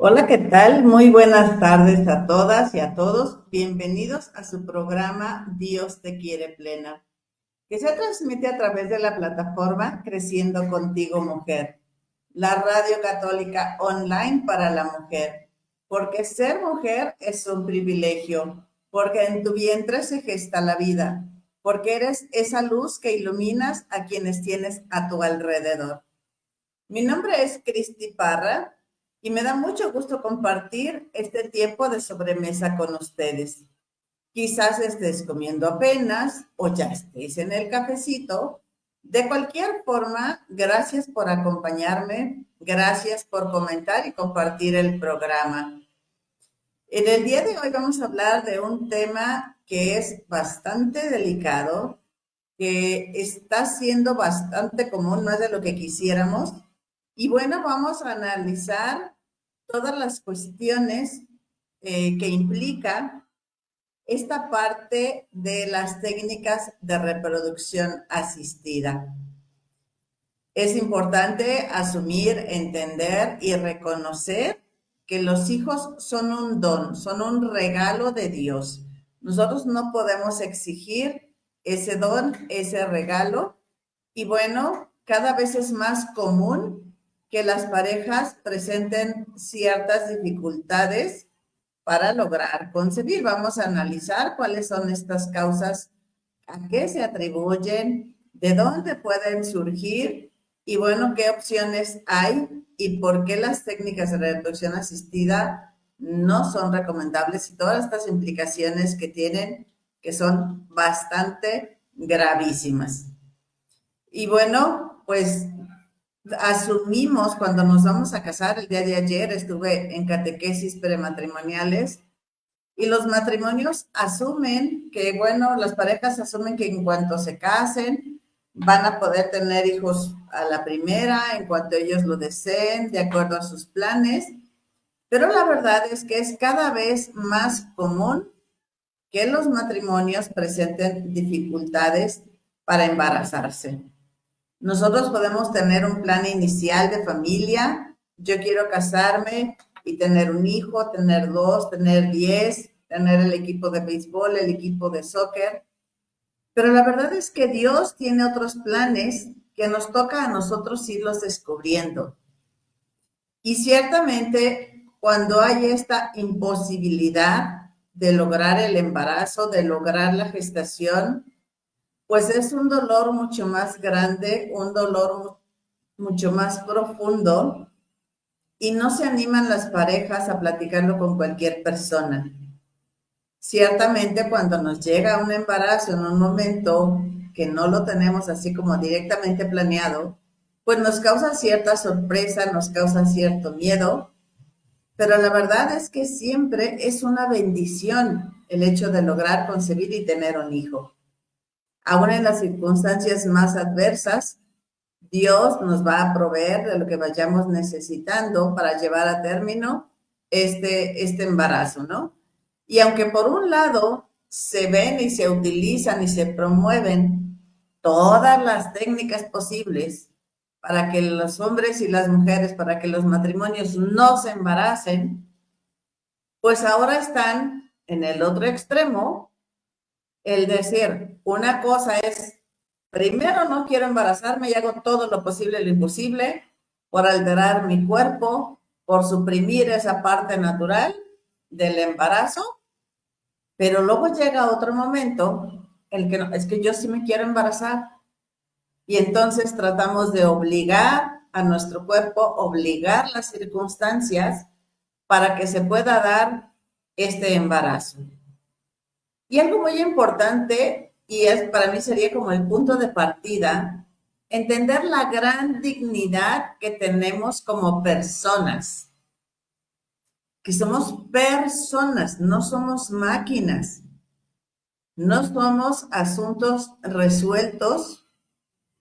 Hola, ¿qué tal? Muy buenas tardes a todas y a todos. Bienvenidos a su programa Dios te quiere plena, que se transmite a través de la plataforma Creciendo Contigo Mujer, la radio católica online para la mujer, porque ser mujer es un privilegio, porque en tu vientre se gesta la vida, porque eres esa luz que iluminas a quienes tienes a tu alrededor. Mi nombre es Cristi Parra y me da mucho gusto compartir este tiempo de sobremesa con ustedes. Quizás estés comiendo apenas o ya estés en el cafecito. De cualquier forma, gracias por acompañarme, gracias por comentar y compartir el programa. En el día de hoy vamos a hablar de un tema que es bastante delicado, que está siendo bastante común, no es de lo que quisiéramos. Y bueno, vamos a analizar todas las cuestiones que implica esta parte de las técnicas de reproducción asistida. Es importante asumir, entender y reconocer que los hijos son un don, son un regalo de Dios. Nosotros no podemos exigir ese don, ese regalo. Y bueno, cada vez es más común que las parejas presenten ciertas dificultades para lograr concebir. Vamos a analizar cuáles son estas causas, a qué se atribuyen, de dónde pueden surgir y bueno, qué opciones hay y por qué las técnicas de reproducción asistida no son recomendables y todas estas implicaciones que tienen que son bastante gravísimas. Y bueno, pues asumimos cuando nos vamos a casar, el día de ayer estuve en catequesis prematrimoniales y los matrimonios asumen que, bueno, las parejas asumen que en cuanto se casen van a poder tener hijos a la primera, en cuanto ellos lo deseen, de acuerdo a sus planes, pero la verdad es que es cada vez más común que los matrimonios presenten dificultades para embarazarse. Nosotros podemos tener un plan inicial de familia. Yo quiero casarme y tener un hijo, tener dos, tener 10, tener el equipo de béisbol, el equipo de soccer. Pero la verdad es que Dios tiene otros planes que nos toca a nosotros irlos descubriendo. Y ciertamente cuando hay esta imposibilidad de lograr el embarazo, de lograr la gestación, pues es un dolor mucho más grande, un dolor mucho más profundo y no se animan las parejas a platicarlo con cualquier persona. Ciertamente cuando nos llega un embarazo en un momento que no lo tenemos así como directamente planeado, pues nos causa cierta sorpresa, nos causa cierto miedo, pero la verdad es que siempre es una bendición el hecho de lograr concebir y tener un hijo. Aún en las circunstancias más adversas, Dios nos va a proveer de lo que vayamos necesitando para llevar a término este embarazo, ¿no? Y aunque por un lado se ven y se utilizan y se promueven todas las técnicas posibles para que los hombres y las mujeres, para que los matrimonios no se embaracen, pues ahora están en el otro extremo, el decir, una cosa es, primero no quiero embarazarme y hago todo lo posible y lo imposible por alterar mi cuerpo, por suprimir esa parte natural del embarazo, pero luego llega otro momento en el que no, es que yo sí me quiero embarazar y entonces tratamos de obligar a nuestro cuerpo, obligar las circunstancias para que se pueda dar este embarazo. Y algo muy importante, y es para mí sería como el punto de partida, entender la gran dignidad que tenemos como personas, que somos personas, no somos máquinas, no somos asuntos resueltos,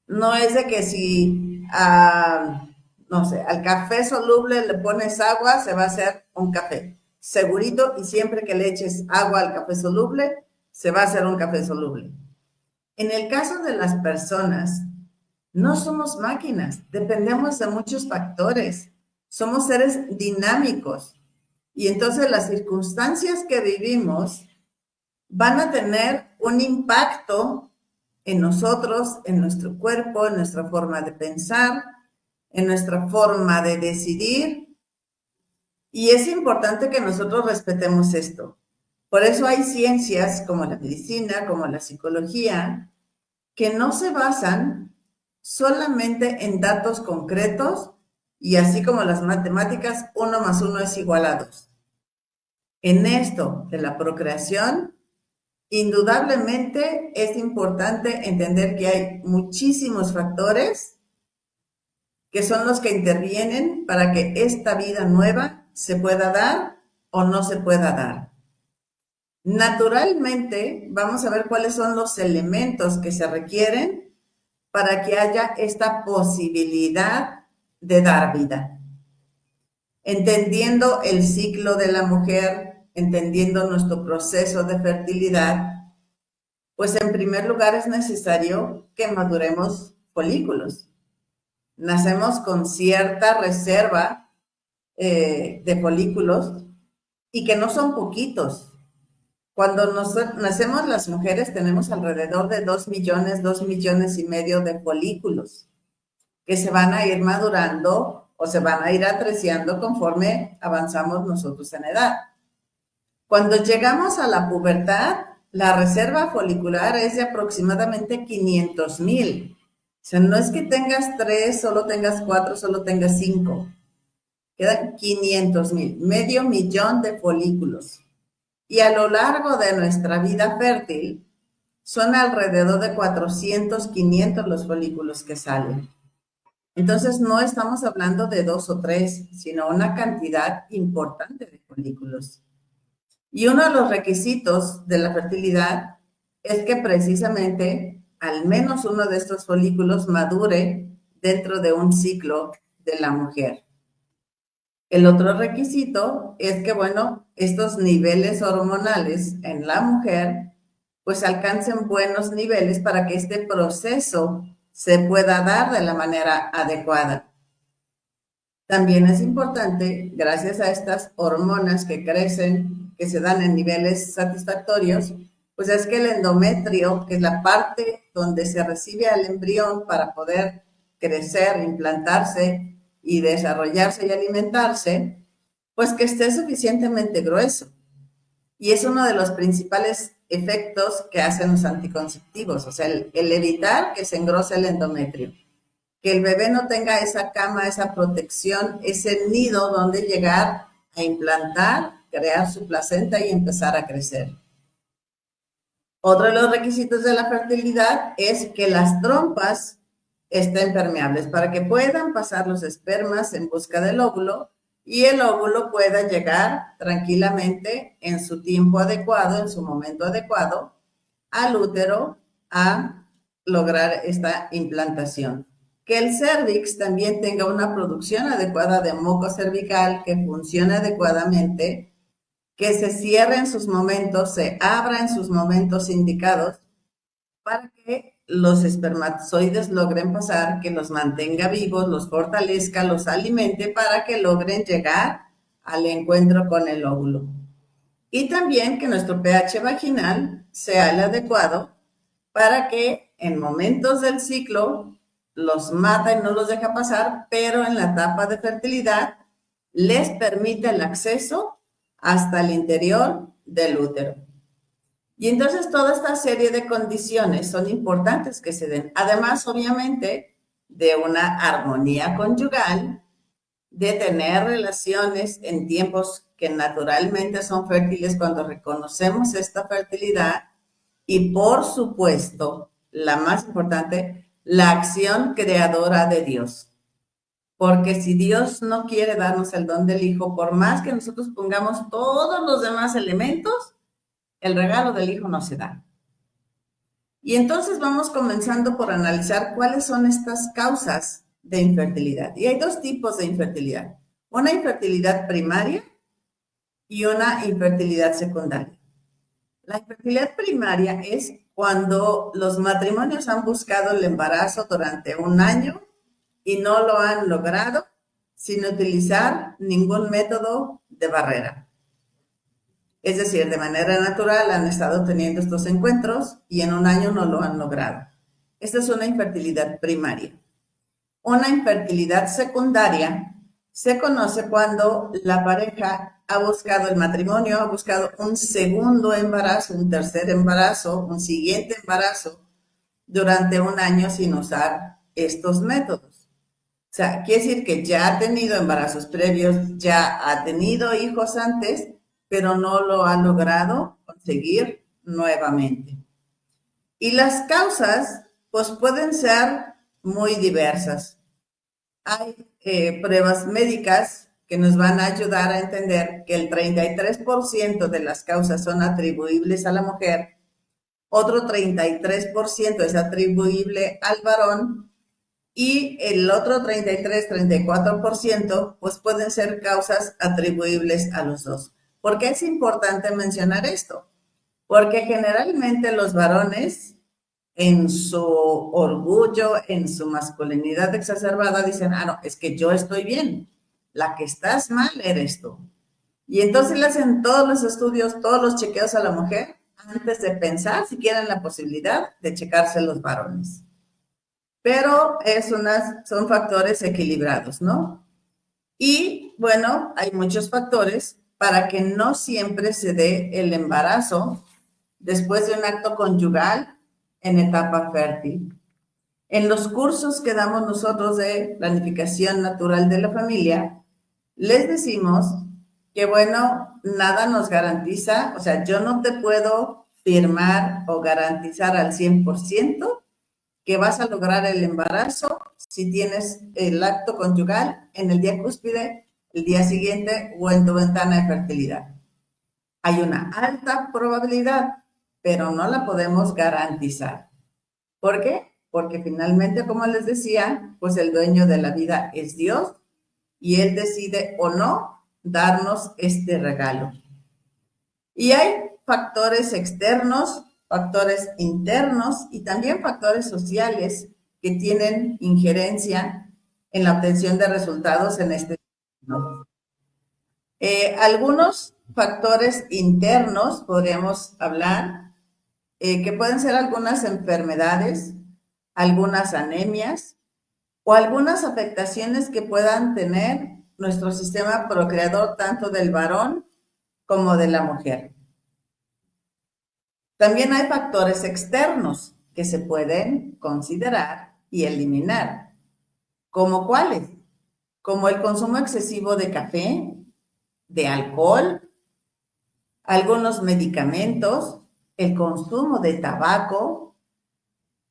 no es de que si no sé, al café soluble le pones agua, se va a hacer un café. Segurito, y siempre que le eches agua al café soluble, se va a hacer un café soluble. En el caso de las personas, no somos máquinas, dependemos de muchos factores. Somos seres dinámicos y entonces las circunstancias que vivimos van a tener un impacto en nosotros, en nuestro cuerpo, en nuestra forma de pensar, en nuestra forma de decidir. Y es importante que nosotros respetemos esto. Por eso hay ciencias como la medicina, como la psicología, que no se basan solamente en datos concretos y así como las matemáticas, 1 más 1 es igual a 2. En esto de la procreación, indudablemente es importante entender que hay muchísimos factores que son los que intervienen para que esta vida nueva se pueda dar o no se pueda dar. Naturalmente, vamos a ver cuáles son los elementos que se requieren para que haya esta posibilidad de dar vida. Entendiendo el ciclo de la mujer, entendiendo nuestro proceso de fertilidad, pues en primer lugar es necesario que maduremos folículos. Nacemos con cierta reserva de folículos y que no son poquitos. Cuando nacemos las mujeres tenemos alrededor de 2 millones, 2,5 millones de folículos que se van a ir madurando o se van a ir atreciando conforme avanzamos nosotros en edad. Cuando llegamos a la pubertad, la reserva folicular es de aproximadamente 500,000. O sea, no es que tengas 3, solo tengas 4, solo tengas 5. Quedan 500,000, medio millón de folículos. Y a lo largo de nuestra vida fértil, son alrededor de 400, 500 los folículos que salen. Entonces, no estamos hablando de 2 o 3, sino una cantidad importante de folículos. Y uno de los requisitos de la fertilidad es que precisamente al menos uno de estos folículos madure dentro de un ciclo de la mujer. El otro requisito es que, bueno, estos niveles hormonales en la mujer pues alcancen buenos niveles para que este proceso se pueda dar de la manera adecuada. También es importante, gracias a estas hormonas que crecen, que se dan en niveles satisfactorios, pues es que el endometrio, que es la parte donde se recibe al embrión para poder crecer, implantarse y desarrollarse y alimentarse, pues que esté suficientemente grueso. Y es uno de los principales efectos que hacen los anticonceptivos, o sea, el evitar que se engrose el endometrio, que el bebé no tenga esa cama, esa protección, ese nido donde llegar a implantar, crear su placenta y empezar a crecer. Otro de los requisitos de la fertilidad es que las trompas estén permeables para que puedan pasar los espermas en busca del óvulo y el óvulo pueda llegar tranquilamente en su tiempo adecuado, en su momento adecuado, al útero a lograr esta implantación. Que el cervix también tenga una producción adecuada de moco cervical, que funcione adecuadamente, que se cierre en sus momentos, se abra en sus momentos indicados para que los espermatozoides logren pasar, que los mantenga vivos, los fortalezca, los alimente para que logren llegar al encuentro con el óvulo. Y también que nuestro pH vaginal sea el adecuado para que en momentos del ciclo los mata y no los deja pasar, pero en la etapa de fertilidad les permite el acceso hasta el interior del útero. Y entonces toda esta serie de condiciones son importantes que se den. Además, obviamente, de una armonía conyugal, de tener relaciones en tiempos que naturalmente son fértiles cuando reconocemos esta fertilidad y, por supuesto, la más importante, la acción creadora de Dios. Porque si Dios no quiere darnos el don del Hijo, por más que nosotros pongamos todos los demás elementos, el regalo del Hijo no se da. Y entonces vamos comenzando por analizar cuáles son estas causas de infertilidad. Y hay 2 tipos de infertilidad. Una infertilidad primaria y una infertilidad secundaria. La infertilidad primaria es cuando los matrimonios han buscado el embarazo durante un año y no lo han logrado, sin utilizar ningún método de barrera. Es decir, de manera natural han estado teniendo estos encuentros y en un año no lo han logrado. Esta es una infertilidad primaria. Una infertilidad secundaria se conoce cuando la pareja ha buscado el matrimonio, ha buscado un segundo embarazo, un tercer embarazo, un siguiente embarazo durante un año sin usar estos métodos. O sea, quiere decir que ya ha tenido embarazos previos, ya ha tenido hijos antes, pero no lo ha logrado conseguir nuevamente. Y las causas, pues pueden ser muy diversas. Hay pruebas médicas que nos van a ayudar a entender que el 33% de las causas son atribuibles a la mujer, otro 33% es atribuible al varón y el otro 33-34% pues pueden ser causas atribuibles a los dos. ¿Por qué es importante mencionar esto? Porque generalmente los varones en su orgullo, en su masculinidad exacerbada, dicen, no, es que yo estoy bien, la que estás mal eres tú. Y entonces le hacen todos los estudios, todos los chequeos a la mujer antes de pensar siquiera en la posibilidad de checarse los varones. Pero son factores equilibrados, ¿no? Y bueno, hay muchos factores para que no siempre se dé el embarazo después de un acto conyugal en etapa fértil. En los cursos que damos nosotros de planificación natural de la familia, les decimos que, bueno, nada nos garantiza, o sea, yo no te puedo firmar o garantizar al 100% que vas a lograr el embarazo si tienes el acto conyugal en el día cúspide, el día siguiente o en tu ventana de fertilidad. Hay una alta probabilidad, pero no la podemos garantizar. ¿Por qué? Porque finalmente, como les decía, pues el dueño de la vida es Dios y Él decide o no darnos este regalo. Y hay factores externos, factores internos y también factores sociales que tienen injerencia en la obtención de resultados en este ¿no? Algunos factores internos podríamos hablar, que pueden ser algunas enfermedades, algunas anemias o algunas afectaciones que puedan tener nuestro sistema procreador tanto del varón como de la mujer. También hay factores externos que se pueden considerar y eliminar. ¿Como cuáles? Como el consumo excesivo de café, de alcohol, algunos medicamentos, el consumo de tabaco.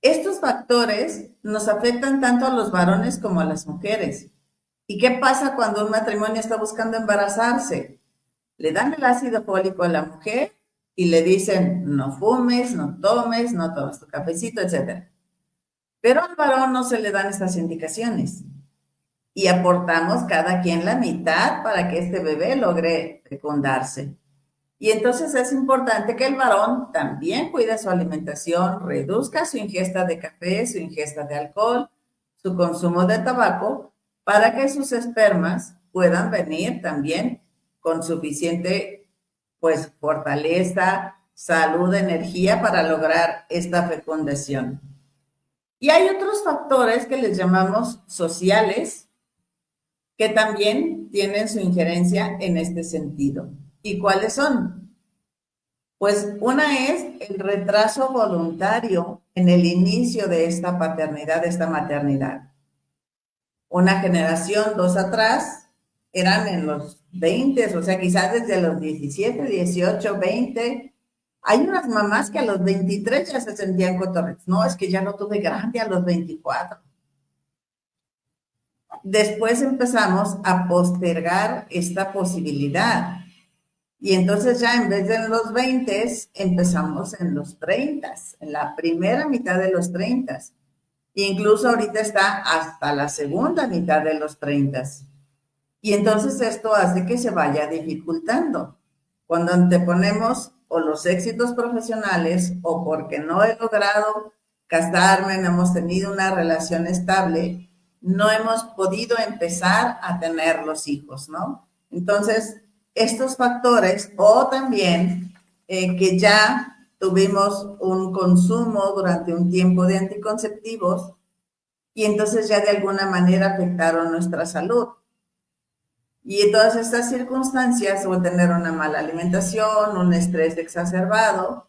Estos factores nos afectan tanto a los varones como a las mujeres. ¿Y qué pasa cuando un matrimonio está buscando embarazarse? Le dan el ácido fólico a la mujer y le dicen, no fumes, no tomes tu cafecito, etc. Pero al varón no se le dan estas indicaciones. Y aportamos cada quien la mitad para que este bebé logre fecundarse. Y entonces es importante que el varón también cuide su alimentación, reduzca su ingesta de café, su ingesta de alcohol, su consumo de tabaco, para que sus espermas puedan venir también con suficiente, pues, fortaleza, salud, energía para lograr esta fecundación. Y hay otros factores que les llamamos sociales, que también tienen su injerencia en este sentido. ¿Y cuáles son? Pues una es el retraso voluntario en el inicio de esta paternidad, de esta maternidad. Una generación, dos atrás, eran en los 20, o sea, quizás desde los 17, 18, 20. Hay unas mamás que a los 23 ya se sentían cotorretas. No, es que ya no tuve grande a los 24. Después empezamos a postergar esta posibilidad. Y entonces ya en vez de en los 20, empezamos en los 30, en la primera mitad de los 30. Incluso ahorita está hasta la segunda mitad de los 30. Y entonces esto hace que se vaya dificultando. Cuando anteponemos o los éxitos profesionales o porque no he logrado casarme, no hemos tenido una relación estable, no hemos podido empezar a tener los hijos, ¿no? Entonces, estos factores, o también que ya tuvimos un consumo durante un tiempo de anticonceptivos y entonces ya de alguna manera afectaron nuestra salud. Y en todas estas circunstancias, o tener una mala alimentación, un estrés exacerbado,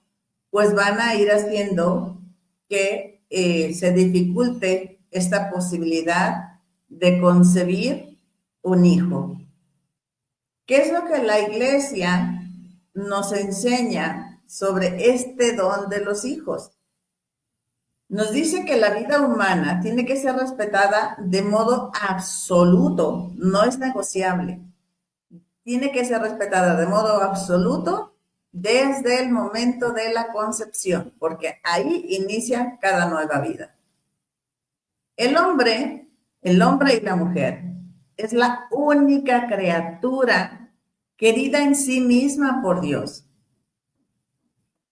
pues van a ir haciendo que se dificulte esta posibilidad de concebir un hijo. ¿Qué es lo que la iglesia nos enseña sobre este don de los hijos? Nos dice que la vida humana tiene que ser respetada de modo absoluto, no es negociable. Tiene que ser respetada de modo absoluto desde el momento de la concepción, porque ahí inicia cada nueva vida. El hombre y la mujer es la única criatura querida en sí misma por Dios.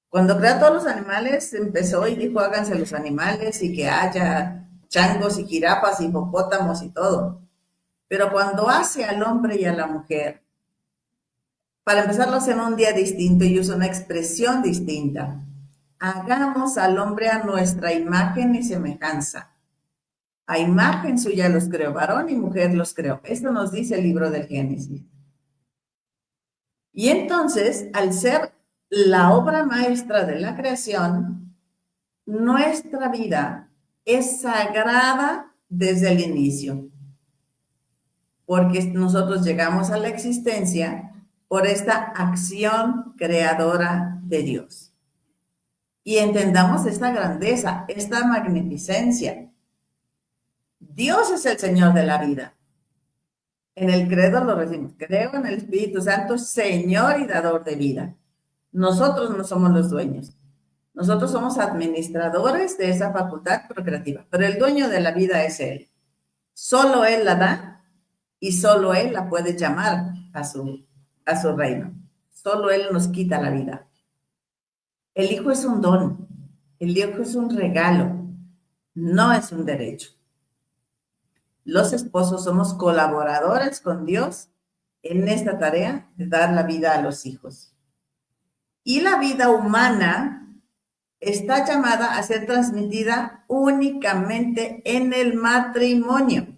Cuando creó a todos los animales, empezó y dijo, háganse los animales y que haya changos y jirafas y hipopótamos y todo. Pero cuando hace al hombre y a la mujer, para empezar lo hace en un día distinto y usa una expresión distinta. Hagamos al hombre a nuestra imagen y semejanza. A imagen suya los creó, varón y mujer los creó. Esto nos dice el libro del Génesis. Y entonces, al ser la obra maestra de la creación, nuestra vida es sagrada desde el inicio, porque nosotros llegamos a la existencia por esta acción creadora de Dios. Y entendamos esta grandeza, esta magnificencia. Dios es el Señor de la vida. En el credo lo decimos, creo en el Espíritu Santo, Señor y dador de vida. Nosotros no somos los dueños. Nosotros somos administradores de esa facultad procreativa, pero el dueño de la vida es Él. Solo Él la da y solo Él la puede llamar a su reino. Solo Él nos quita la vida. El hijo es un don, el hijo es un regalo, no es un derecho. Los esposos somos colaboradores con Dios en esta tarea de dar la vida a los hijos. Y la vida humana está llamada a ser transmitida únicamente en el matrimonio,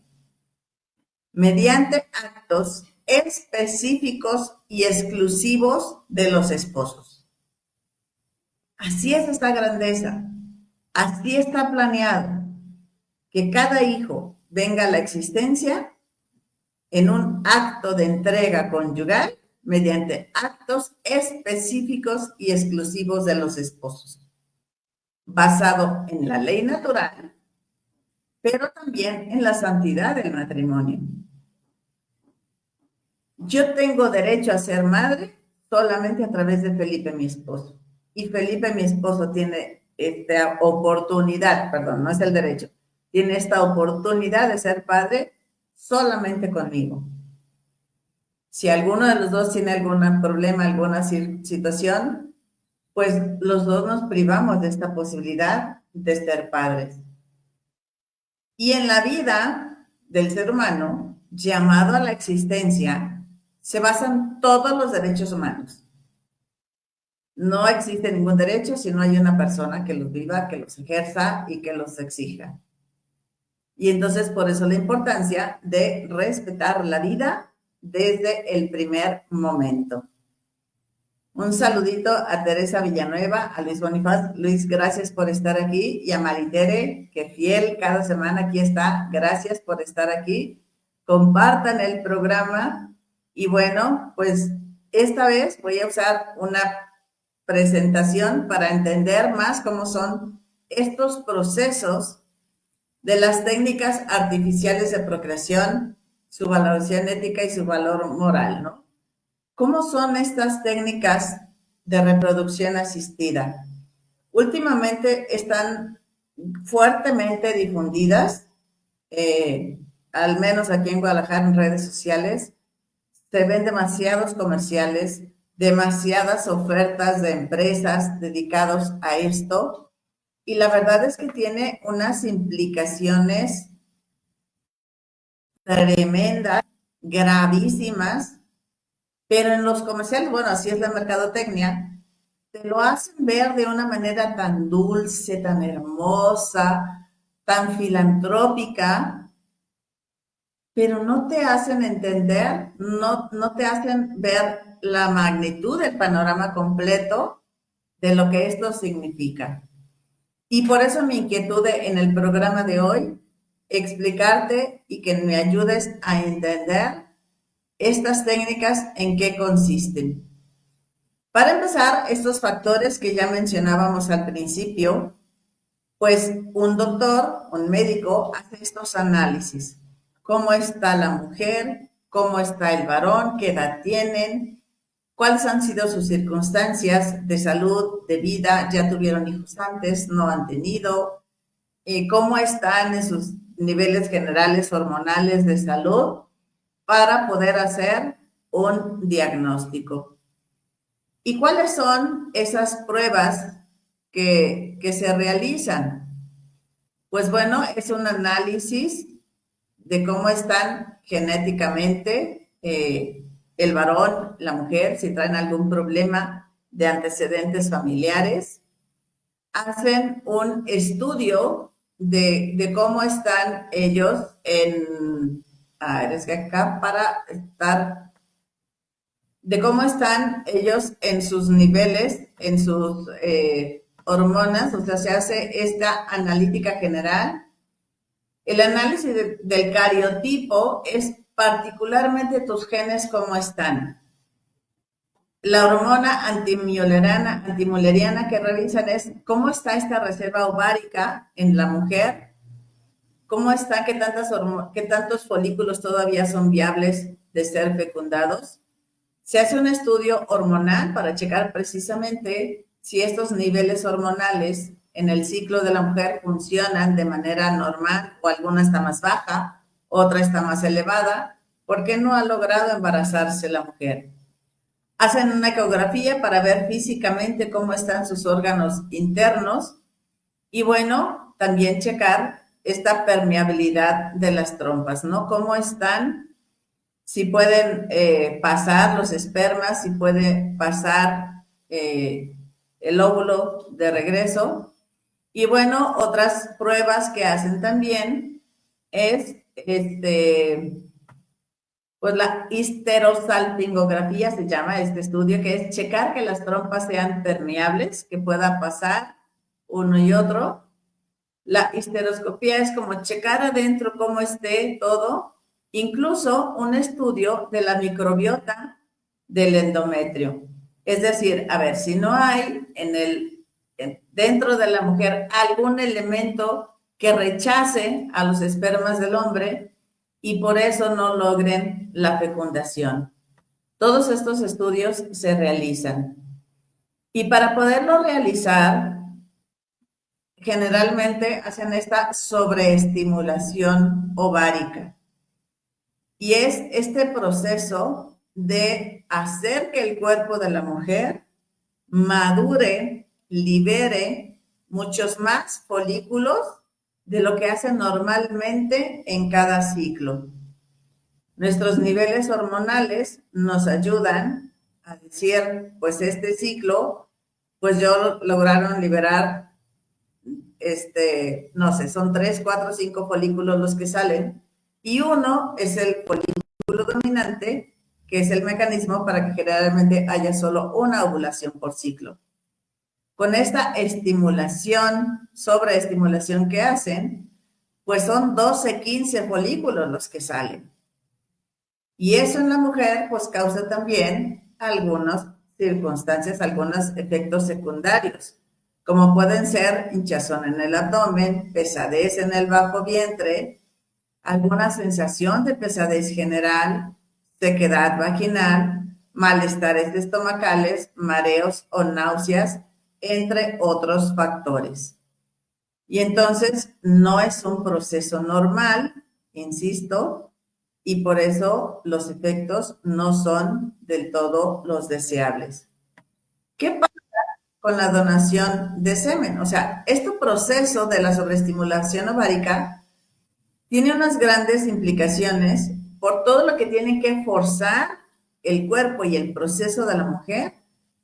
mediante actos específicos y exclusivos de los esposos. Así es esta grandeza, así está planeado que cada hijo venga a la existencia en un acto de entrega conyugal mediante actos específicos y exclusivos de los esposos, basado en la ley natural, pero también en la santidad del matrimonio. Yo tengo derecho a ser madre solamente a través de Felipe, mi esposo. Y Felipe, mi esposo, tiene esta oportunidad, perdón, no es el derecho, tiene esta oportunidad de ser padre solamente conmigo. Si alguno de los dos tiene algún problema, alguna situación, pues los dos nos privamos de esta posibilidad de ser padres. Y en la vida del ser humano, llamado a la existencia, se basan todos los derechos humanos. No existe ningún derecho si no hay una persona que los viva, que los ejerza y que los exija. Y entonces por eso la importancia de respetar la vida desde el primer momento. Un saludito a Teresa Villanueva, a Luis Bonifaz. Luis, gracias por estar aquí. Y a Maritere, que fiel cada semana aquí está. Gracias por estar aquí. Compartan el programa. Y bueno, pues esta vez voy a usar una presentación para entender más cómo son estos procesos de las técnicas artificiales de procreación, su valoración ética y su valor moral, ¿no? ¿Cómo son estas técnicas de reproducción asistida? Últimamente están fuertemente difundidas, al menos aquí en Guadalajara en redes sociales. Se ven demasiados comerciales, demasiadas ofertas de empresas dedicados a esto, y la verdad es que tiene unas implicaciones tremendas, gravísimas, pero en los comerciales, bueno, así es la mercadotecnia, te lo hacen ver de una manera tan dulce, tan hermosa, tan filantrópica, pero no te hacen entender, no te hacen ver la magnitud del panorama completo de lo que esto significa. Y por eso mi inquietud en el programa de hoy, explicarte y que me ayudes a entender estas técnicas en qué consisten. Para empezar, estos factores que ya mencionábamos al principio, pues un doctor, un médico, hace estos análisis. ¿Cómo está la mujer? ¿Cómo está el varón? ¿Qué edad tienen? ¿Cuáles han sido sus circunstancias de salud, de vida? ¿Ya tuvieron hijos antes? ¿No han tenido? ¿Cómo están en sus niveles generales hormonales de salud? Para poder hacer un diagnóstico. ¿Y cuáles son esas pruebas que se realizan? Pues bueno, es un análisis de cómo están genéticamente el varón, la mujer, si traen algún problema de antecedentes familiares. Hacen un estudio de cómo están ellos es que acá para estar, de cómo están ellos en sus niveles, en sus hormonas, o sea, se hace esta analítica general. El análisis del cariotipo es particularmente tus genes cómo están. La hormona antimuleriana que revisan es cómo está esta reserva ovárica en la mujer, cómo está, qué tantos folículos todavía son viables de ser fecundados. Se hace un estudio hormonal para checar precisamente si estos niveles hormonales en el ciclo de la mujer funcionan de manera normal o alguna está más baja, otra está más elevada. ¿Por qué no ha logrado embarazarse la mujer? Hacen una ecografía para ver físicamente cómo están sus órganos internos y bueno, también checar esta permeabilidad de las trompas, ¿no? Cómo están, si pueden pasar los espermas, si puede pasar el óvulo de regreso. Y bueno, otras pruebas que hacen también es pues la histerosalpingografía se llama este estudio, que es checar que las trompas sean permeables, que pueda pasar uno y otro. La histeroscopía es como checar adentro cómo esté todo, incluso un estudio de la microbiota del endometrio. Es decir, a ver, si no hay dentro de la mujer algún elemento que rechace a los espermas del hombre y por eso no logren la fecundación. Todos estos estudios se realizan. Y para poderlo realizar, generalmente hacen esta sobreestimulación ovárica. Y es este proceso de hacer que el cuerpo de la mujer madure, libere muchos más folículos de lo que hace normalmente en cada ciclo. Nuestros niveles hormonales nos ayudan a decir, pues este ciclo, pues yo lograron liberar no sé, son 3, 4, 5 folículos los que salen y uno es el folículo dominante, que es el mecanismo para que generalmente haya solo una ovulación por ciclo. Con esta estimulación, sobreestimulación que hacen, pues son 12, 15 folículos los que salen. Y eso en la mujer pues causa también algunas circunstancias, algunos efectos secundarios, como pueden ser hinchazón en el abdomen, pesadez en el bajo vientre, alguna sensación de pesadez general, sequedad vaginal, malestares estomacales, mareos o náuseas, entre otros factores. Y entonces no es un proceso normal, insisto, y por eso los efectos no son del todo los deseables. ¿Qué pasa con la donación de semen? O sea, este proceso de la sobreestimulación ovárica tiene unas grandes implicaciones por todo lo que tiene que forzar el cuerpo y el proceso de la mujer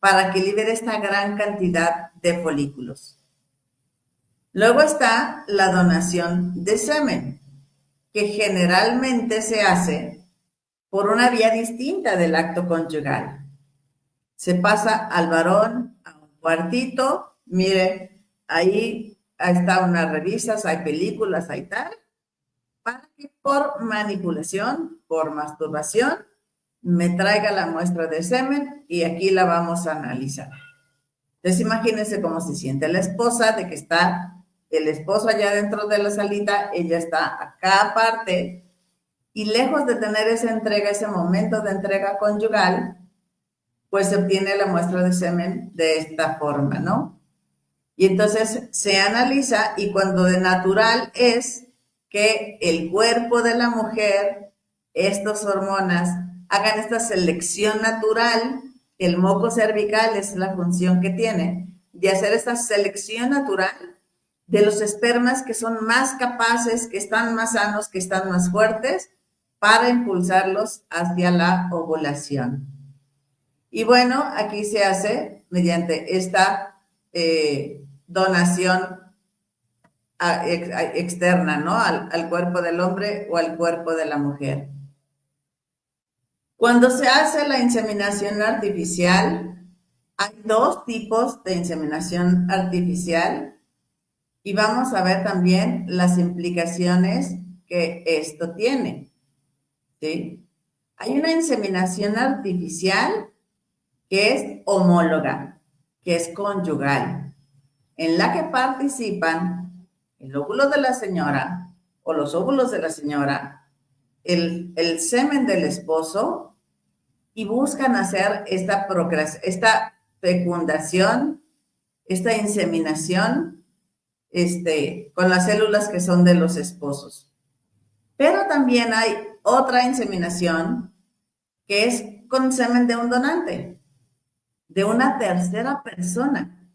para que libere esta gran cantidad de folículos. Luego está la donación de semen, que generalmente se hace por una vía distinta del acto conyugal. Se pasa al varón a un cuartito, mire, ahí está unas revistas, hay películas, hay tal, para que por manipulación, por masturbación, me traiga la muestra de semen y aquí la vamos a analizar. Entonces imagínense cómo se siente la esposa de que está el esposo allá dentro de la salita, ella está acá aparte y lejos de tener esa entrega, ese momento de entrega conyugal, pues se obtiene la muestra de semen de esta forma, ¿no? Y entonces se analiza y cuando de natural es que el cuerpo de la mujer, estas hormonas, hagan esta selección natural, el moco cervical es la función que tiene, de hacer esta selección natural de los espermas que son más capaces, que están más sanos, que están más fuertes, para impulsarlos hacia la ovulación. Y bueno, aquí se hace mediante esta donación externa, ¿no? Al cuerpo del hombre o al cuerpo de la mujer. Cuando se hace la inseminación artificial, hay dos tipos de inseminación artificial y vamos a ver también las implicaciones que esto tiene, ¿sí? Hay una inseminación artificial que es homóloga, que es conyugal, en la que participan el óvulo de la señora o los óvulos de la señora, el semen del esposo y buscan hacer esta fecundación, esta inseminación con las células que son de los esposos. Pero también hay otra inseminación que es con semen de un donante, de una tercera persona.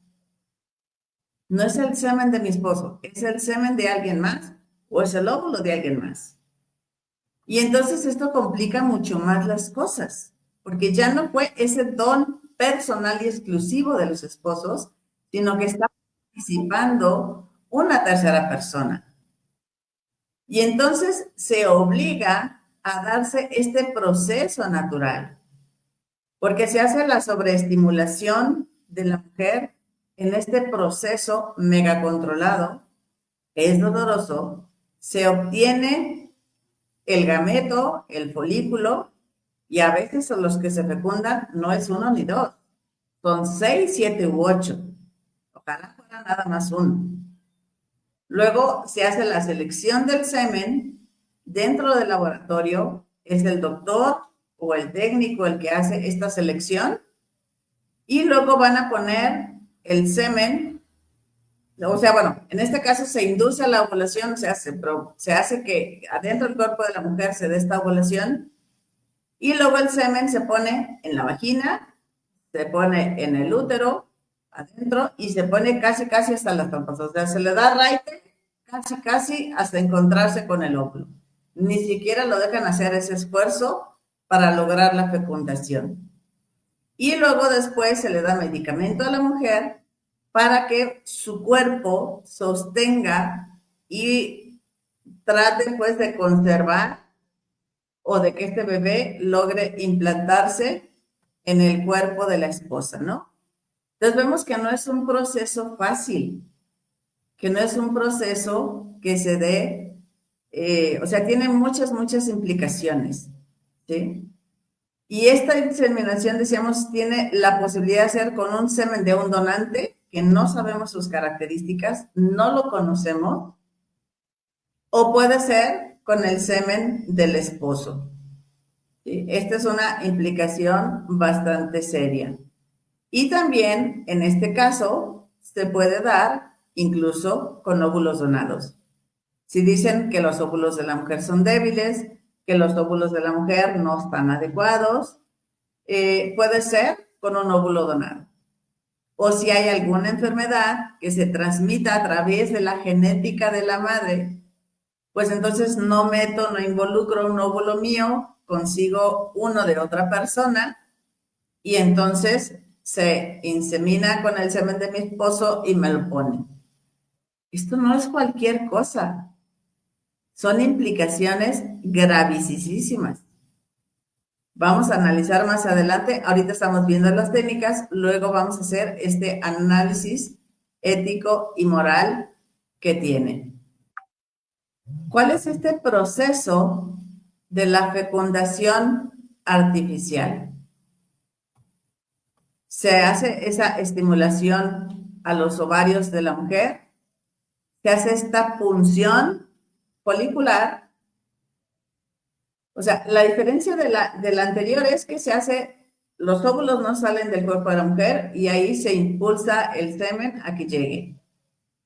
No es el semen de mi esposo, es el semen de alguien más o es el óvulo de alguien más. Y entonces esto complica mucho más las cosas, porque ya no fue ese don personal y exclusivo de los esposos, sino que está participando una tercera persona. Y entonces se obliga a darse este proceso natural, porque se hace la sobreestimulación de la mujer en este proceso megacontrolado, que es doloroso, se obtiene el gameto, el folículo, y a veces son los que se fecundan no es uno ni dos, son 6, 7 u 8. Ojalá fuera nada más uno. Luego se hace la selección del semen dentro del laboratorio, es el doctor o el técnico el que hace esta selección y luego van a poner el semen, o sea, bueno, en este caso se induce a la ovulación, se hace que adentro del cuerpo de la mujer se dé esta ovulación y luego el semen se pone en la vagina, se pone en el útero, adentro y se pone casi hasta las trompas, o sea, se le da raite casi hasta encontrarse con el óvulo. Ni siquiera lo dejan hacer ese esfuerzo para lograr la fecundación. Y luego después se le da medicamento a la mujer para que su cuerpo sostenga y trate pues de conservar o de que este bebé logre implantarse en el cuerpo de la esposa, ¿no? Entonces vemos que no es un proceso fácil, que no es un proceso que se dé, o sea, tiene muchas implicaciones, ¿sí? Y esta inseminación, decíamos, tiene la posibilidad de hacer con un semen de un donante, que no sabemos sus características, no lo conocemos, o puede ser con el semen del esposo. ¿Sí? Esta es una implicación bastante seria. Y también, en este caso, se puede dar incluso con óvulos donados. Si dicen que los óvulos de la mujer son débiles, que los óvulos de la mujer no están adecuados, puede ser con un óvulo donado. O si hay alguna enfermedad que se transmita a través de la genética de la madre pues entonces no meto, no involucro un óvulo mío, consigo uno de otra persona y entonces se insemina con el semen de mi esposo y me lo pone. Esto no es cualquier cosa, son implicaciones gravísimas. Vamos a analizar más adelante, ahorita estamos viendo las técnicas, luego vamos a hacer este análisis ético y moral que tiene. ¿Cuál es este proceso de la fecundación artificial? Se hace esa estimulación a los ovarios de la mujer, se hace esta punción folicular. O sea, la diferencia de la anterior es que se hace, los óvulos no salen del cuerpo de la mujer y ahí se impulsa el semen a que llegue.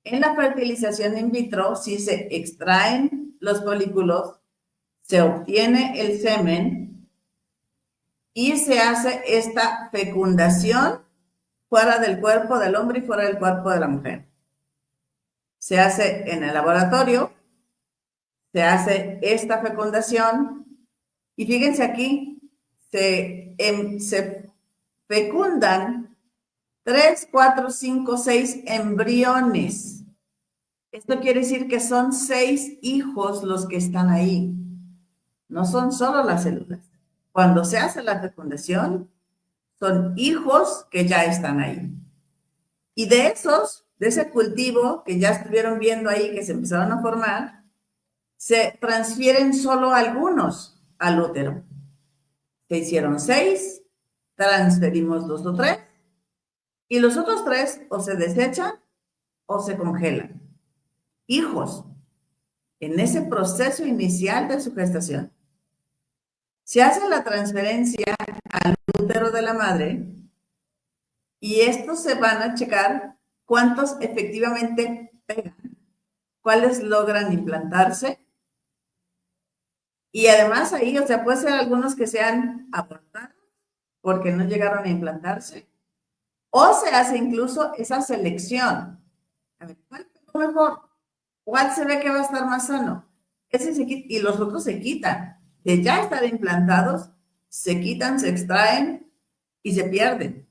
En la fertilización in vitro, si se extraen los folículos, se obtiene el semen y se hace esta fecundación fuera del cuerpo del hombre y fuera del cuerpo de la mujer. Se hace en el laboratorio, se hace esta fecundación y fíjense aquí, se fecundan 3, 4, 5, 6 embriones. Esto quiere decir que son 6 hijos los que están ahí. No son solo las células. Cuando se hace la fecundación, son hijos que ya están ahí. Y de esos, de ese cultivo que ya estuvieron viendo ahí, que se empezaron a formar, se transfieren solo algunos al útero. Se hicieron 6, transferimos 2 o 3, y los otros 3 o se desechan o se congelan. Hijos, en ese proceso inicial de su gestación. Se hace la transferencia al útero de la madre y estos se van a checar cuántos efectivamente pegan, cuáles logran implantarse. Y además ahí, o sea, puede ser algunos que sean abortados porque no llegaron a implantarse, o se hace incluso esa selección. A ver, ¿cuál pegó mejor? ¿Cuál se ve que va a estar más sano? Ese se quita, y los otros se quitan. De ya estar implantados, se quitan, se extraen y se pierden.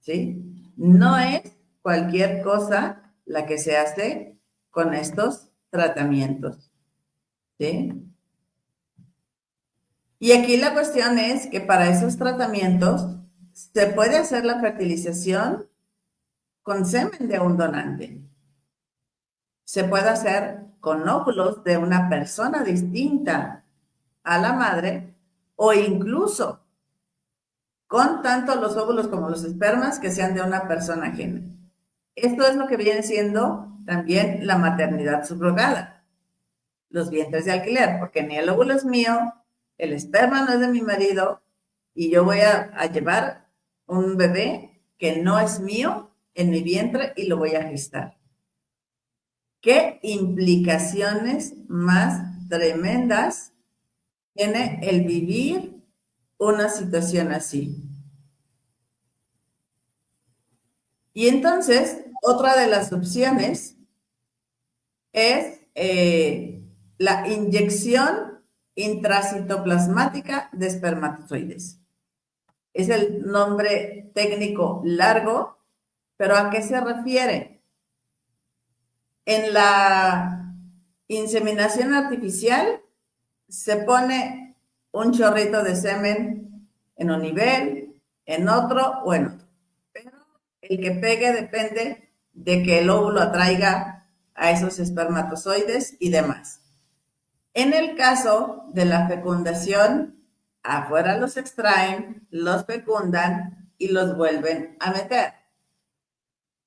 ¿Sí? No es cualquier cosa la que se hace con estos tratamientos. ¿Sí? Y aquí la cuestión es que para esos tratamientos se puede hacer la fertilización con semen de un donante. Se puede hacer con óvulos de una persona distinta a la madre o incluso con tanto los óvulos como los espermas que sean de una persona ajena. Esto es lo que viene siendo también la maternidad subrogada, los vientres de alquiler, porque ni el óvulo es mío, el esperma no es de mi marido y yo voy a llevar un bebé que no es mío en mi vientre y lo voy a gestar. ¿Qué implicaciones más tremendas tiene el vivir una situación así? Y entonces, otra de las opciones es la inyección intracitoplasmática de espermatozoides. Es el nombre técnico largo, pero ¿a qué se refiere? En la inseminación artificial se pone un chorrito de semen en un nivel, en otro o en otro. Pero el que pegue depende de que el óvulo atraiga a esos espermatozoides y demás. En el caso de la fecundación, afuera los extraen, los fecundan y los vuelven a meter.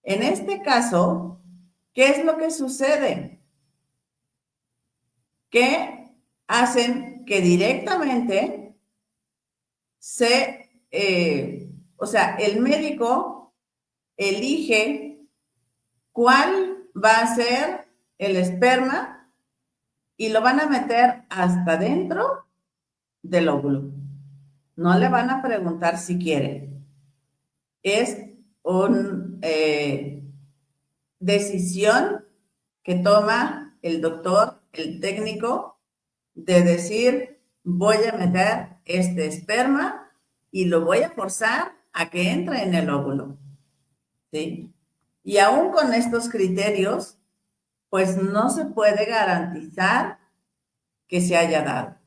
En este caso, ¿qué es lo que sucede? Que hacen que directamente o sea, el médico elige cuál va a ser el esperma y lo van a meter hasta dentro del óvulo. No le van a preguntar si quiere. Es una decisión que toma el doctor el técnico de decir, voy a meter este esperma y lo voy a forzar a que entre en el óvulo, ¿sí? Y aún con estos criterios, pues no se puede garantizar que se haya dado.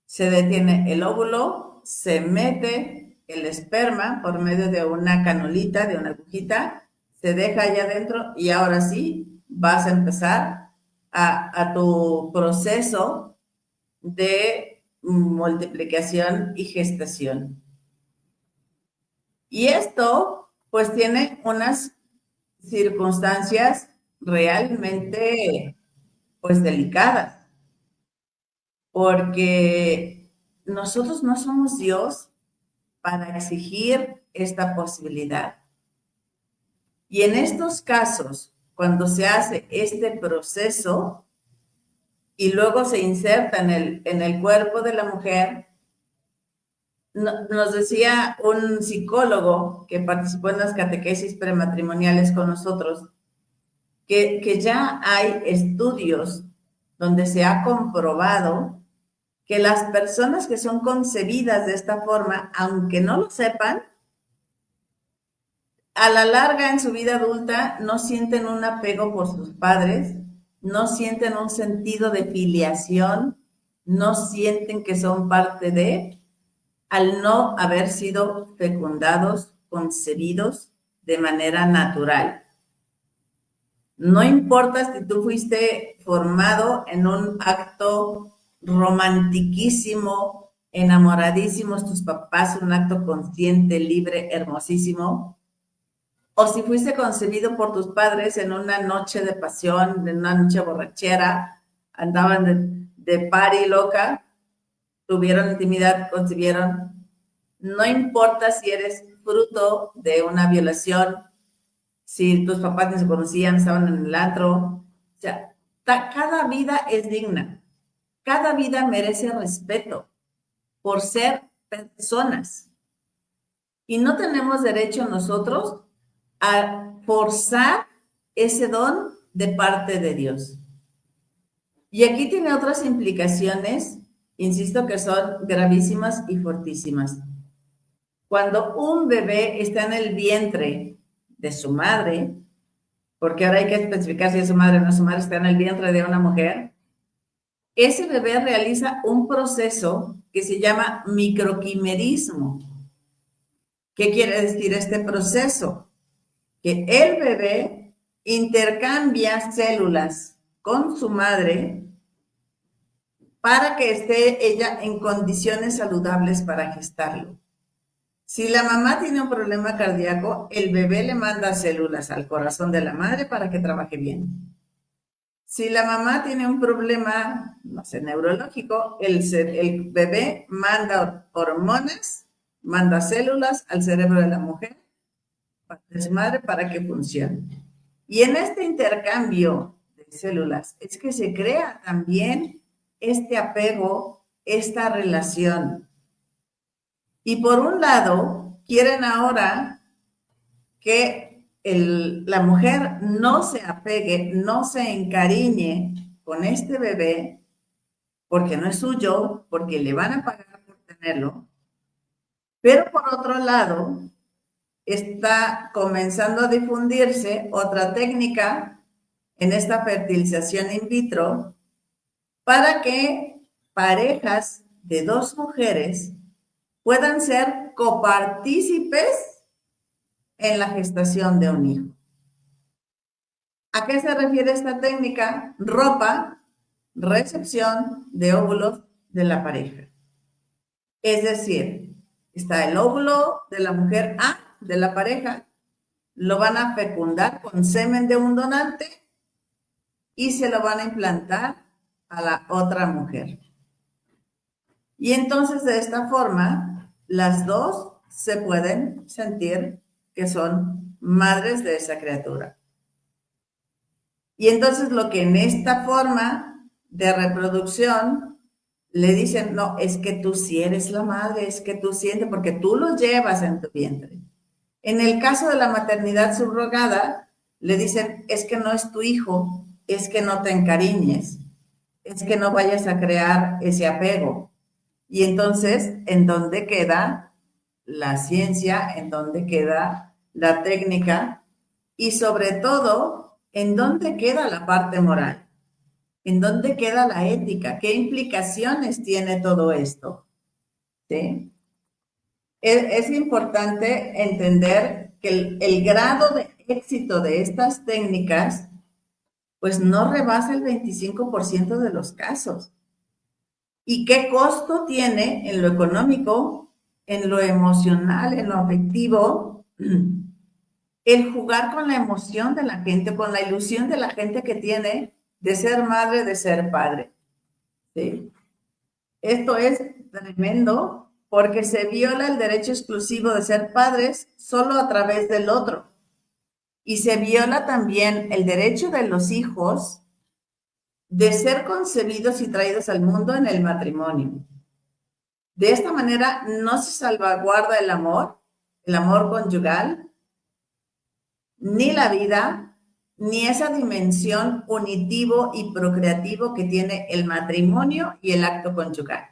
Se detiene el óvulo, se mete el esperma por medio de una canulita, de una agujita, se deja allá adentro y ahora sí vas a empezar a tu proceso de multiplicación y gestación. Y esto pues tiene unas circunstancias realmente pues delicadas, porque nosotros no somos Dios para exigir esta posibilidad. Y en estos casos, cuando se hace este proceso y luego se inserta en el cuerpo de la mujer, nos decía un psicólogo que participó en las catequesis prematrimoniales con nosotros, que ya hay estudios donde se ha comprobado que las personas que son concebidas de esta forma, aunque no lo sepan, a la larga en su vida adulta no sienten un apego por sus padres, no sienten un sentido de filiación, no sienten que son parte de, al no haber sido fecundados, concebidos de manera natural. No importa si tú fuiste formado en un acto romantiquísimo, enamoradísimos tus papás, un acto consciente, libre, hermosísimo, o si fuiste concebido por tus padres en una noche de pasión, en una noche borrachera, andaban de party loca, tuvieron intimidad, concibieron. No importa si eres fruto de una violación, si tus papás no se conocían, estaban en el antro. O sea, cada vida es digna. Cada vida merece respeto por ser personas. Y no tenemos derecho nosotros a forzar ese don de parte de Dios. Y aquí tiene otras implicaciones, insisto, que son gravísimas y fortísimas. Cuando un bebé está en el vientre de su madre, porque ahora hay que especificar si es su madre o no, su madre está en el vientre de una mujer, ese bebé realiza un proceso que se llama microquimerismo. ¿Qué quiere decir este proceso? Que el bebé intercambia células con su madre para que esté ella en condiciones saludables para gestarlo. Si la mamá tiene un problema cardíaco, el bebé le manda células al corazón de la madre para que trabaje bien. Si la mamá tiene un problema, no sé, neurológico, el bebé manda hormonas, manda células al cerebro de la mujer, de su madre, para que funcione. Y en este intercambio de células es que se crea también este apego, esta relación. Y por un lado, quieren ahora que la mujer no se apegue, no se encariñe con este bebé, porque no es suyo, porque le van a pagar por tenerlo. Pero por otro lado, está comenzando a difundirse otra técnica en esta fertilización in vitro para que parejas de dos mujeres puedan ser copartícipes en la gestación de un hijo. ¿A qué se refiere esta técnica? Ropa, recepción de óvulos de la pareja. Es decir, está el óvulo de la mujer A, de la pareja, lo van a fecundar con semen de un donante y se lo van a implantar a la otra mujer. Y entonces de esta forma, las dos se pueden sentir que son madres de esa criatura. Y entonces lo que en esta forma de reproducción le dicen, no, es que tú sí eres la madre, es que tú sientes, porque tú lo llevas en tu vientre. En el caso de la maternidad subrogada, le dicen, es que no es tu hijo, es que no te encariñes, es que no vayas a crear ese apego. Y entonces, ¿en dónde queda la ciencia? ¿En dónde queda la técnica? Y sobre todo, ¿en dónde queda la parte moral? ¿En dónde queda la ética? ¿Qué implicaciones tiene todo esto? ¿Sí? Es importante entender que el grado de éxito de estas técnicas pues no rebasa el 25% de los casos. ¿Y qué costo tiene en lo económico, en lo emocional, en lo afectivo, el jugar con la emoción de la gente, con la ilusión de la gente que tiene de ser madre, de ser padre? ¿Sí? Esto es tremendo porque se viola el derecho exclusivo de ser padres solo a través del otro. Y se viola también el derecho de los hijos de ser concebidos y traídos al mundo en el matrimonio. De esta manera no se salvaguarda el amor conyugal, ni la vida, ni esa dimensión unitivo y procreativo que tiene el matrimonio y el acto conyugal.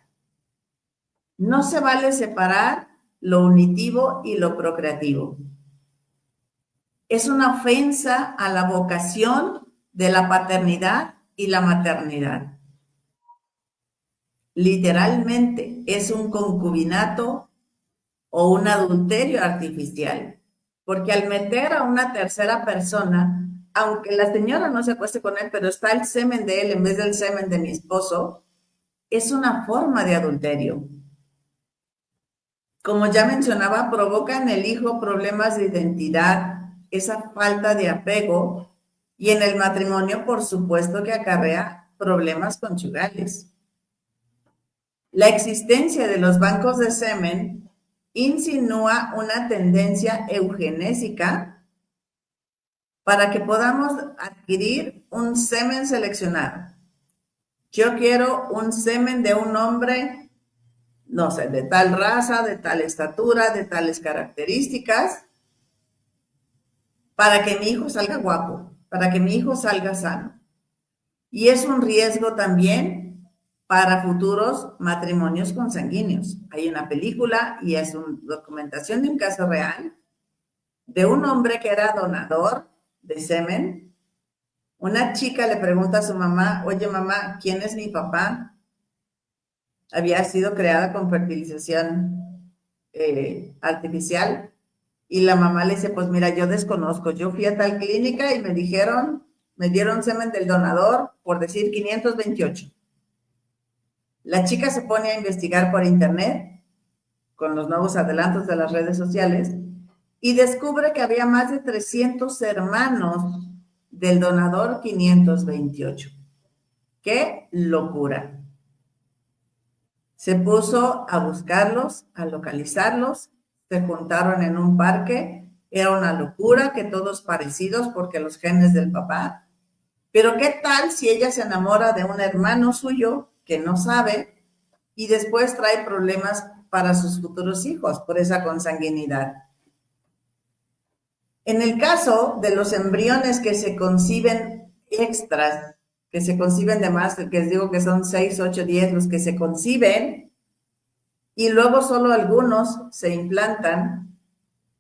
No se vale separar lo unitivo y lo procreativo. Es una ofensa a la vocación de la paternidad y la maternidad. Literalmente es un concubinato o un adulterio artificial, porque al meter a una tercera persona, aunque la señora no se acueste con él, pero está el semen de él en vez del semen de mi esposo, es una forma de adulterio. Como ya mencionaba, provoca en el hijo problemas de identidad, esa falta de apego, y en el matrimonio, por supuesto, que acarrea problemas conyugales. La existencia de los bancos de semen insinúa una tendencia eugenésica para que podamos adquirir un semen seleccionado. Yo quiero un semen de un hombre, no sé, de tal raza, de tal estatura, de tales características, para que mi hijo salga guapo, para que mi hijo salga sano. Y es un riesgo también para futuros matrimonios consanguíneos. Hay una película y es una documentación de un caso real de un hombre que era donador de semen. Una chica le pregunta a su mamá, oye mamá, ¿quién es mi papá? Había sido creada con fertilización artificial. Y la mamá le dice, pues mira, yo desconozco, yo fui a tal clínica y me dieron semen del donador, por decir 528. La chica se pone a investigar por internet, con los nuevos adelantos de las redes sociales, y descubre que había más de 300 hermanos del donador 528. ¡Qué locura! Se puso a buscarlos, a localizarlos, se juntaron en un parque, era una locura, que todos parecidos porque los genes del papá. Pero ¿qué tal si ella se enamora de un hermano suyo que no sabe y después trae problemas para sus futuros hijos por esa consanguinidad? En el caso de los embriones que se conciben extras, que se conciben de más, que les digo que son 6, 8, 10 los que se conciben, y luego solo algunos se implantan,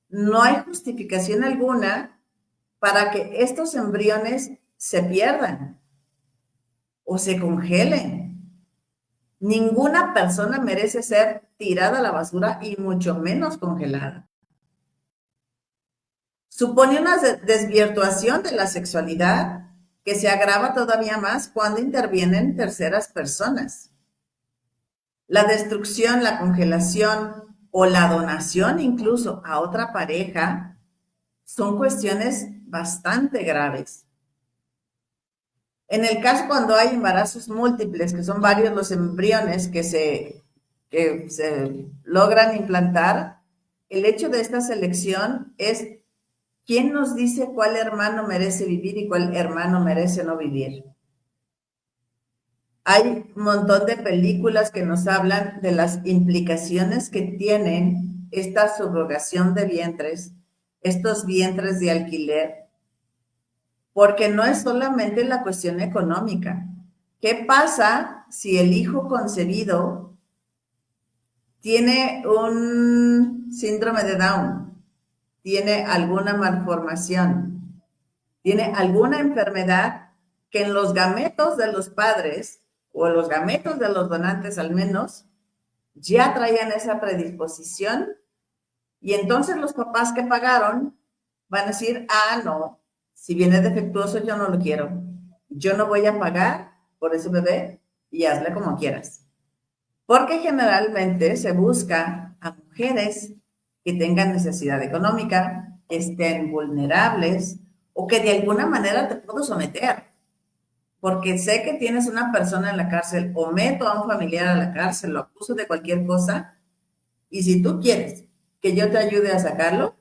no hay justificación alguna para que estos embriones se pierdan o se congelen. Ninguna persona merece ser tirada a la basura y mucho menos congelada. Supone una desvirtuación de la sexualidad que se agrava todavía más cuando intervienen terceras personas. La destrucción, la congelación o la donación incluso a otra pareja son cuestiones bastante graves. En el caso cuando hay embarazos múltiples, que son varios los embriones que se logran implantar, el hecho de esta selección es quién nos dice cuál hermano merece vivir y cuál hermano merece no vivir. Hay un montón de películas que nos hablan de las implicaciones que tienen esta subrogación de vientres, estos vientres de alquiler, porque no es solamente la cuestión económica. ¿Qué pasa si el hijo concebido tiene un síndrome de Down, tiene alguna malformación, tiene alguna enfermedad que en los gametos de los padres o en los gametos de los donantes al menos ya traían esa predisposición? Y entonces los papás que pagaron van a decir, no, si viene defectuoso yo no lo quiero. Yo no voy a pagar por ese bebé y hazle como quieras. Porque generalmente se busca a mujeres que tengan necesidad económica, que estén vulnerables o que de alguna manera te puedo someter. Porque sé que tienes una persona en la cárcel o meto a un familiar a la cárcel, lo acuso de cualquier cosa. Y si tú quieres que yo te ayude a sacarlo,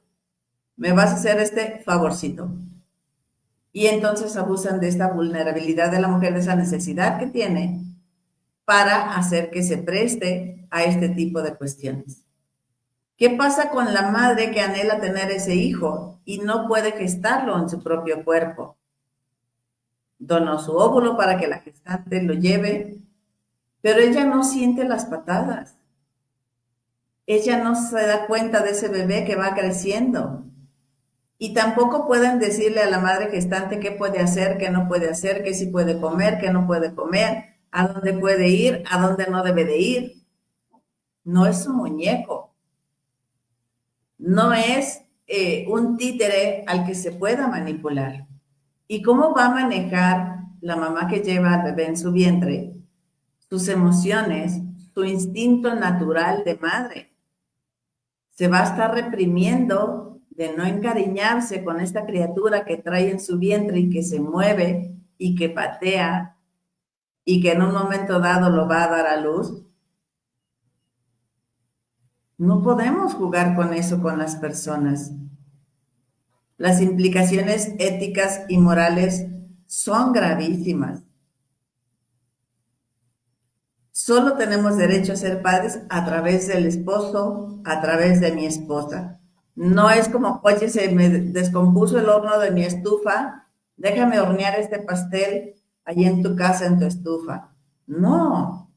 me vas a hacer este favorcito. Y entonces abusan de esta vulnerabilidad de la mujer, de esa necesidad que tiene para hacer que se preste a este tipo de cuestiones. ¿Qué pasa con la madre que anhela tener ese hijo y no puede gestarlo en su propio cuerpo? Donó su óvulo para que la gestante lo lleve, pero ella no siente las patadas. Ella no se da cuenta de ese bebé que va creciendo. Y tampoco pueden decirle a la madre gestante qué puede hacer, qué no puede hacer, qué sí puede comer, qué no puede comer, a dónde puede ir, a dónde no debe de ir. No es un muñeco. No es un títere al que se pueda manipular. ¿Y cómo va a manejar la mamá que lleva al bebé en su vientre sus emociones, su instinto natural de madre? Se va a estar reprimiendo de no encariñarse con esta criatura que trae en su vientre y que se mueve y que patea y que en un momento dado lo va a dar a luz. No podemos jugar con eso con las personas. Las implicaciones éticas y morales son gravísimas. Solo tenemos derecho a ser padres a través del esposo, a través de mi esposa. No es como, oye, se me descompuso el horno de mi estufa, déjame hornear este pastel ahí en tu casa, en tu estufa. No.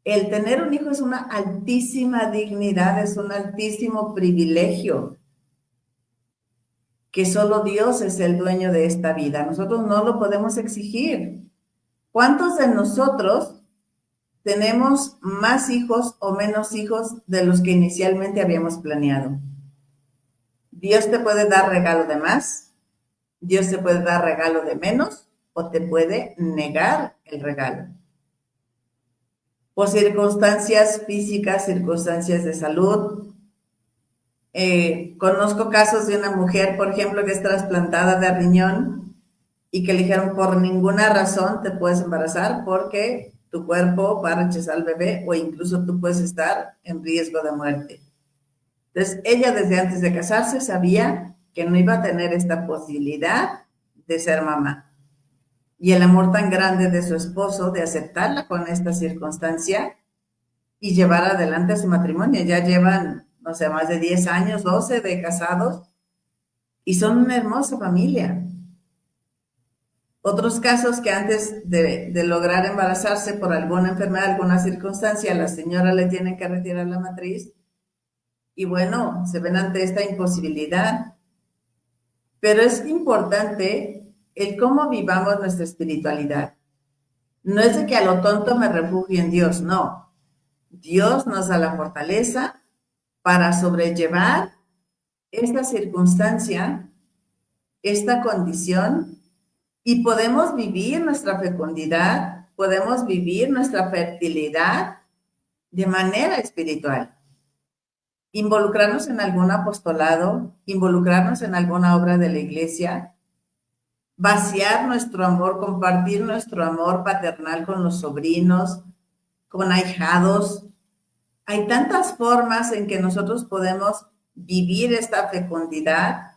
El tener un hijo es una altísima dignidad, es un altísimo privilegio, que solo Dios es el dueño de esta vida. Nosotros no lo podemos exigir. ¿Cuántos de nosotros tenemos más hijos o menos hijos de los que inicialmente habíamos planeado? Dios te puede dar regalo de más, Dios te puede dar regalo de menos o te puede negar el regalo. Por circunstancias físicas, circunstancias de salud. Conozco casos de una mujer, por ejemplo, que es trasplantada de riñón y que le dijeron por ninguna razón te puedes embarazar porque tu cuerpo va a rechazar al bebé o incluso tú puedes estar en riesgo de muerte. Entonces, ella desde antes de casarse sabía que no iba a tener esta posibilidad de ser mamá. Y el amor tan grande de su esposo de aceptarla con esta circunstancia y llevar adelante su matrimonio. Ya llevan, no sé, más de 10 años, 12 de casados y son una hermosa familia. Otros casos que antes de lograr embarazarse por alguna enfermedad, alguna circunstancia, a la señora le tienen que retirar la matriz y bueno, se ven ante esta imposibilidad. Pero es importante el cómo vivamos nuestra espiritualidad. No es de que a lo tonto me refugio en Dios, no. Dios nos da la fortaleza para sobrellevar esta circunstancia, esta condición, y podemos vivir nuestra fecundidad, podemos vivir nuestra fertilidad de manera espiritual. Involucrarnos en algún apostolado, involucrarnos en alguna obra de la iglesia, vaciar nuestro amor, compartir nuestro amor paternal con los sobrinos, con ahijados. Hay tantas formas en que nosotros podemos vivir esta fecundidad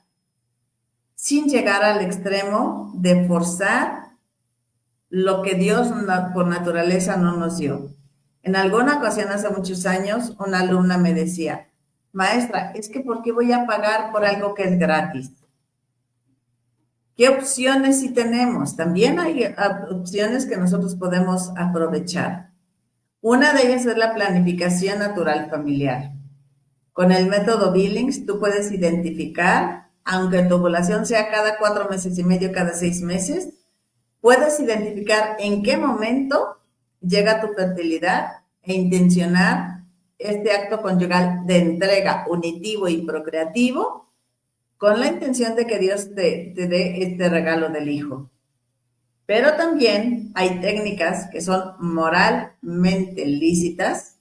sin llegar al extremo de forzar lo que Dios por naturaleza no nos dio. En alguna ocasión hace muchos años, una alumna me decía, maestra, es que ¿por qué voy a pagar por algo que es gratis? ¿Qué opciones sí tenemos? También hay opciones que nosotros podemos aprovechar. Una de ellas es la planificación natural familiar. Con el método Billings tú puedes identificar, aunque tu ovulación sea cada 4 meses y medio, cada 6 meses, puedes identificar en qué momento llega tu fertilidad e intencionar este acto conyugal de entrega unitivo y procreativo con la intención de que Dios te dé este regalo del hijo. Pero también hay técnicas que son moralmente lícitas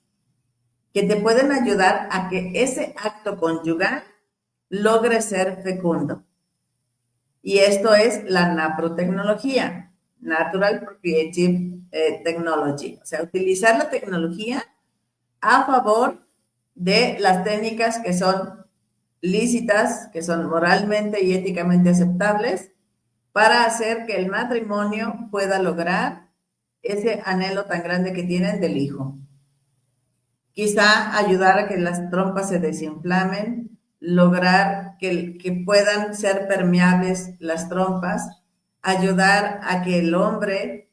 que te pueden ayudar a que ese acto conyugal logre ser fecundo. Y esto es la naprotecnología, Natural Procreative Technology. O sea, utilizar la tecnología a favor de las técnicas que son lícitas, que son moralmente y éticamente aceptables, para hacer que el matrimonio pueda lograr ese anhelo tan grande que tienen del hijo. Quizá ayudar a que las trompas se desinflamen, lograr que puedan ser permeables las trompas, ayudar a que el hombre,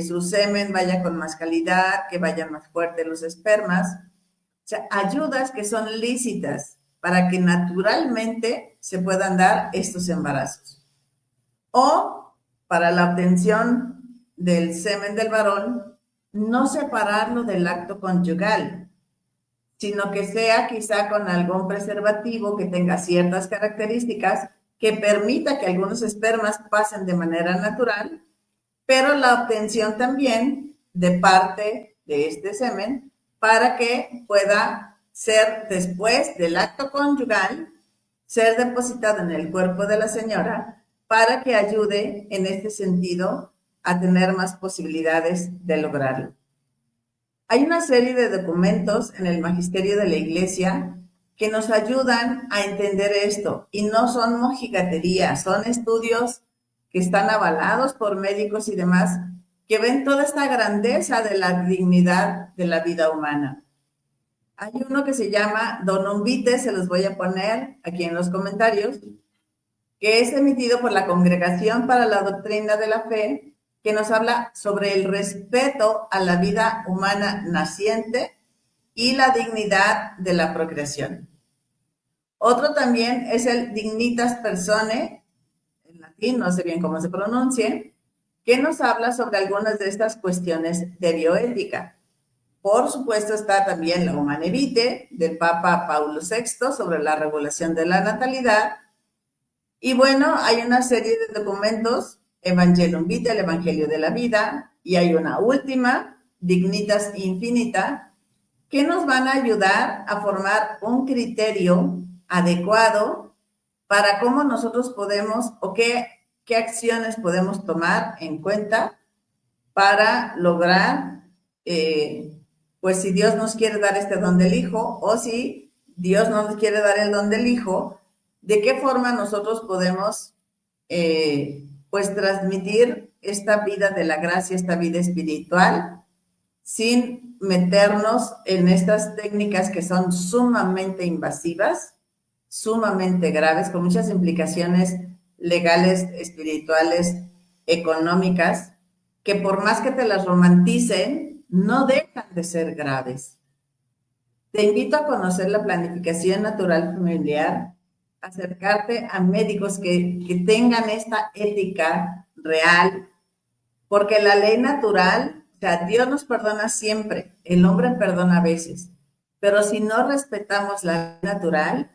su semen vaya con más calidad, que vayan más fuertes los espermas. O sea, ayudas que son lícitas para que naturalmente se puedan dar estos embarazos. O para la obtención del semen del varón, no separarlo del acto conyugal, sino que sea quizá con algún preservativo que tenga ciertas características que permita que algunos espermas pasen de manera natural, pero la obtención también de parte de este semen para que pueda ser después del acto conyugal, ser depositado en el cuerpo de la señora para que ayude en este sentido a tener más posibilidades de lograrlo. Hay una serie de documentos en el magisterio de la Iglesia que nos ayudan a entender esto y no son mojigaterías, son estudios que están avalados por médicos y demás que ven toda esta grandeza de la dignidad de la vida humana. Hay uno que se llama Donum Vitae, se los voy a poner aquí en los comentarios, que es emitido por la Congregación para la Doctrina de la Fe, que nos habla sobre el respeto a la vida humana naciente y la dignidad de la procreación. Otro también es el Dignitas Personae, en latín, no sé bien cómo se pronuncie, que nos habla sobre algunas de estas cuestiones de bioética. Por supuesto está también la Humanae Vitae del Papa Paulo VI sobre la regulación de la natalidad. Y bueno, hay una serie de documentos, Evangelium Vitae, el Evangelio de la Vida, y hay una última, Dignitas Infinita, que nos van a ayudar a formar un criterio adecuado para cómo nosotros podemos o qué acciones podemos tomar en cuenta para lograr, pues si Dios nos quiere dar este don del Hijo o si Dios no nos quiere dar el don del Hijo, de qué forma nosotros podemos, pues transmitir esta vida de la gracia, esta vida espiritual, sin meternos en estas técnicas que son sumamente invasivas, sumamente graves, con muchas implicaciones legales, espirituales, económicas, que por más que te las romanticen, no dejan de ser graves. Te invito a conocer la planificación natural familiar, acercarte a médicos que tengan esta ética real, porque la ley natural, o sea, Dios nos perdona siempre, el hombre perdona a veces, pero si no respetamos la ley natural,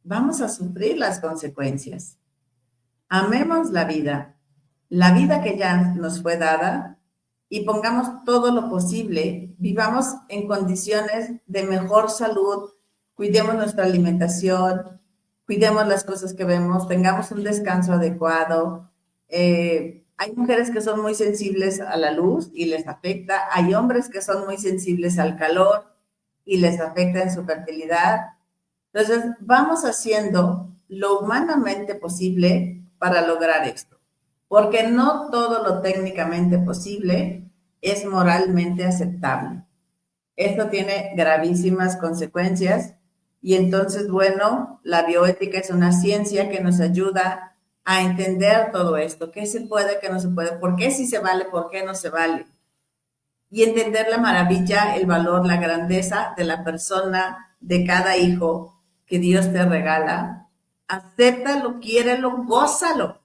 vamos a sufrir las consecuencias. Amemos la vida que ya nos fue dada, y pongamos todo lo posible, vivamos en condiciones de mejor salud, cuidemos nuestra alimentación, cuidemos las cosas que vemos, tengamos un descanso adecuado. Hay mujeres que son muy sensibles a la luz y les afecta, hay hombres que son muy sensibles al calor y les afecta en su fertilidad. Entonces, vamos haciendo lo humanamente posible para lograr esto, porque no todo lo técnicamente posible es moralmente aceptable. Esto tiene gravísimas consecuencias y entonces, bueno, la bioética es una ciencia que nos ayuda a entender todo esto, qué se puede, qué no se puede, por qué sí se vale, por qué no se vale. Y entender la maravilla, el valor, la grandeza de la persona, de cada hijo que Dios te regala. Acéptalo, quiérelo, gózalo,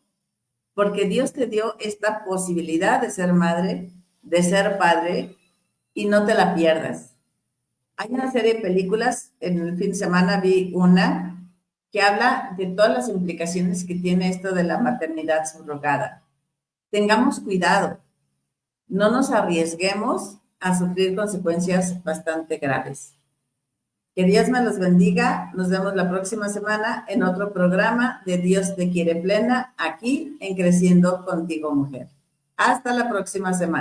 porque Dios te dio esta posibilidad de ser madre, de ser padre, y no te la pierdas. Hay una serie de películas, en el fin de semana vi una que habla de todas las implicaciones que tiene esto de la maternidad subrogada. Tengamos cuidado, no nos arriesguemos a sufrir consecuencias bastante graves. Que Dios me los bendiga. Nos vemos la próxima semana en otro programa de Dios te quiere plena, aquí en Creciendo Contigo Mujer. Hasta la próxima semana.